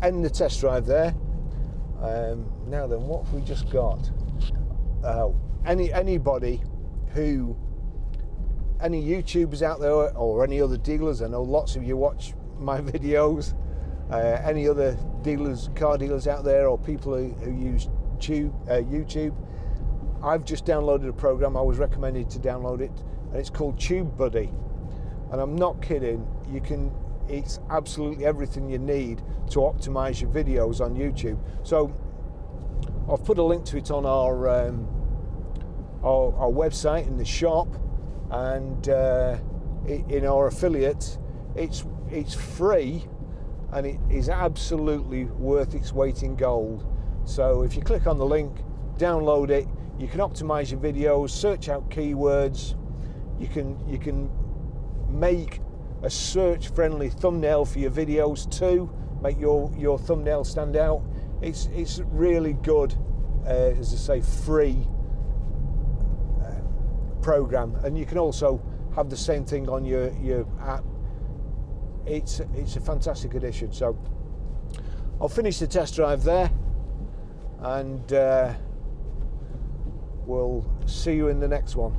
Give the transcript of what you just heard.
end the test drive there. Now then, what have we just got? Anybody who, any YouTubers out there or any other dealers, I know lots of you watch my videos, any other dealers, car dealers out there, or people who use YouTube, I've just downloaded a program. I was recommended to download it, and it's called Tubebuddy, and I'm not kidding. It's absolutely everything you need to optimize your videos on YouTube. So I've put a link to it on our website in the shop, and in our affiliates. It's free, and it is absolutely worth its weight in gold. So if you click on the link, download it, you can optimize your videos, search out keywords, you can make a search friendly thumbnail for your videos too, make your thumbnail stand out. It's really good, as I say, free program, and you can also have the same thing on your app. It's a fantastic addition. So I'll finish the test drive there, and we'll see you in the next one.